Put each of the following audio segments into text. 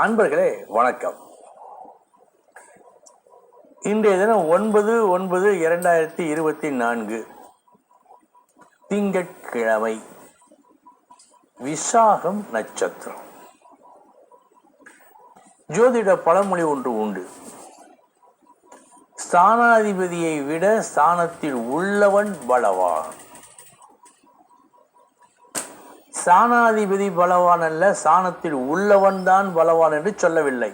அன்பர்களே வணக்கம். இன்றைய தினம் 9/9/2024 திங்கட்கிழமை, விசாகம் நட்சத்திரம். ஜோதிட பழமொழி ஒன்று உண்டு. ஸ்தானாதிபதியை விட ஸ்தானத்தில் உள்ளவன் பலவான். ஸ்தானாதிபதி பலவான் அல்ல, ஸ்தானத்தில் உள்ளவன் தான் பலவான் என்று சொல்லவில்லை.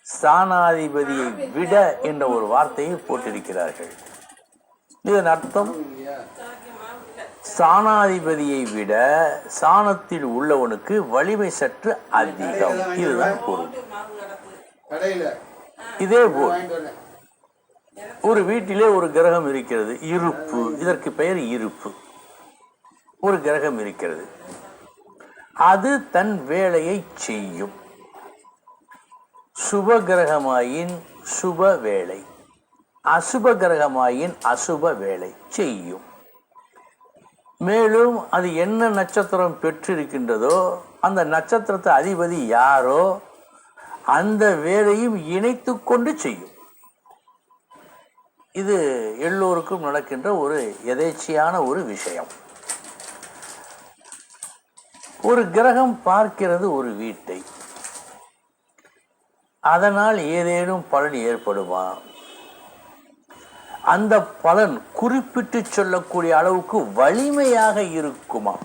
ஸ்தானாதிபதியை விட என்ற ஒரு வார்த்தையை போட்டிருக்கிறார்கள். இதன் அர்த்தம், ஸ்தானாதிபதியை விட ஸ்தானத்தில் உள்ளவனுக்கு வலிமை சற்று அதிகம். இதுதான் பொருள். இதே போல் ஒரு வீட்டிலே ஒரு கிரகம் இருக்கிறது, இருப்பு. இதற்கு பெயர் இருப்பு. ஒரு கிரகம் இருக்கிறது, அது தன் வேலையை செய்யும். சுப கிரகமாயின் சுப வேலை, அசுப கிரகமாயின் அசுப வேலை செய்யும். மேலும் அது என்ன நட்சத்திரம் பெற்றிருக்கின்றதோ அந்த நட்சத்திரத்தை அதிபதி யாரோ அந்த வேலையும் இணைத்து கொண்டு செய்யும். இது எல்லோருக்கும் நடக்கின்ற ஒரு எதேச்சையான ஒரு விஷயம். ஒரு கிரகம் பார்க்கிறது ஒரு வீட்டை, அதனால் ஏதேனும் பலன் ஏற்படுமா? அந்த பலன் குறிப்பிட்டு சொல்லக்கூடிய அளவுக்கு வலிமையாக இருக்குமா?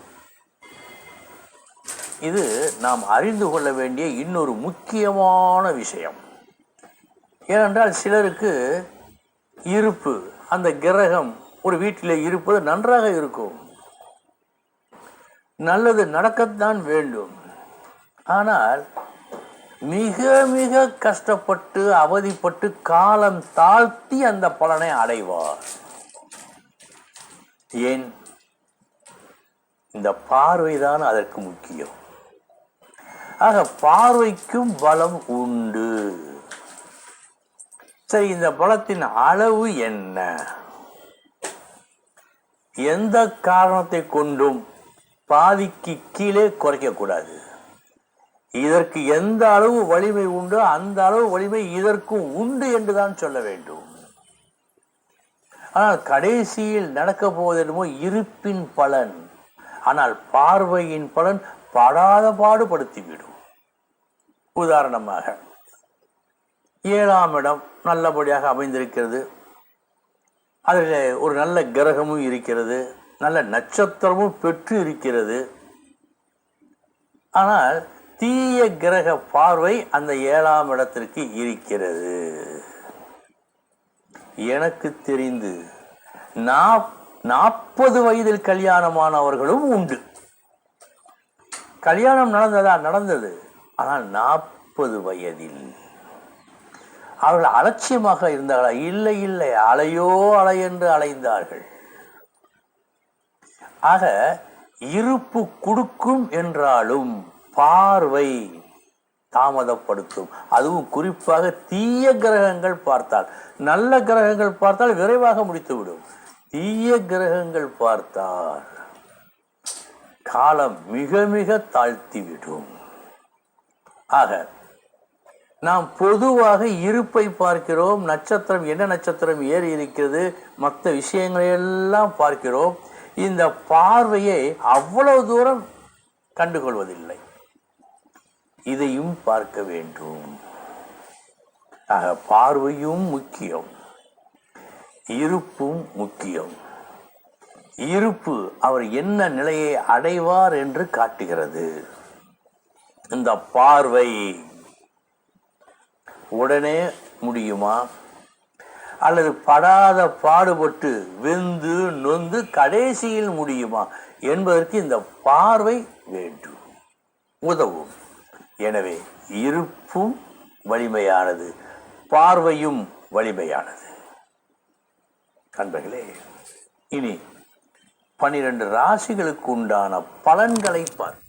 இது நாம் அறிந்து கொள்ள வேண்டிய இன்னொரு முக்கியமான விஷயம். ஏனென்றால் சிலருக்கு இருப்பு, அந்த கிரகம் ஒரு வீட்டில் இருப்பது நன்றாக இருக்கும், நல்லது நடக்கத்தான் வேண்டும். ஆனால் மிக மிக கஷ்டப்பட்டு அவதிப்பட்டு காலம் தாழ்த்தி அந்த பலனை அடைவார். ஏன்? இந்த பார்வைதான் அதற்கு முக்கியம். ஆக பார்வைக்கும் பலம் உண்டு. சரி, இந்த பலத்தின் அளவு என்ன? எந்த காரணத்தை கொண்டும் பாதிக்கு கீழே குறைக்க கூடாது. இதற்கு எந்த அளவு வலிமை உண்டோ அந்த அளவு வலிமை இதற்கும் உண்டு என்றுதான் சொல்ல வேண்டும். ஆனால் கடைசியில் நடக்க போவது என்னமோ இருப்பின் பலன், ஆனால் பார்வையின் பலன் படாத பாடுபடுத்திவிடும். உதாரணமாக 7ஆம் இடம் நல்லபடியாக அமைந்திருக்கிறது, அதில் ஒரு நல்ல கிரகமும் இருக்கிறது, நல்ல நட்சத்திரமும் பெற்று இருக்கிறது. ஆனால் தீய கிரக பார்வை அந்த 7ஆம் இடத்திற்கு இருக்கிறது. எனக்கு தெரிந்து 40 வயதில் கல்யாணமானவர்களும் உண்டு. கல்யாணம் நடந்தது, ஆனால் 40 வயதில். அவர்கள் அலட்சியமாக இருந்தார்களா? இல்லை, அலையோ அலை என்று அலைந்தார்கள். ஆக இருப்பு கொடுக்கும் என்றாலும் பார்வை தாமதப்படுத்தும். அதுவும் குறிப்பாக தீய கிரகங்கள் பார்த்தால். நல்ல கிரகங்கள் பார்த்தால் விரைவாக முடித்துவிடும். தீய கிரகங்கள் பார்த்தால் காலம் மிக மிக தாழ்த்திவிடும். ஆக நாம் பொதுவாக இருப்பை பார்க்கிறோம், நட்சத்திரம் என்ன நட்சத்திரம் ஏறி இருக்கிறது, மற்ற விஷயங்களை எல்லாம் பார்க்கிறோம். இந்த பார்வையை அவ்வளவு தூரம் கண்டுகொள்வதில்லை. இதையும் பார்க்க வேண்டும். ஆக பார்வையும் முக்கியம், இருப்பும் முக்கியம். இருப்பு அவர் என்ன நிலையை அடைவார் என்று காட்டுகிறது. இந்த பார்வை உடனே முடியுமா, அல்லது படாத பாடுபட்டு வெந்து நொந்து கடைசியில் முடியுமா என்பதற்கு இந்த பார்வை வேண்டும், உதவும். எனவே இருப்பும் வலிமையானது, பார்வையும் வலிமையானது. நண்பர்களே, இனி 12 ராசிகளுக்கு உண்டான பலன்களை பார்ப்போம்.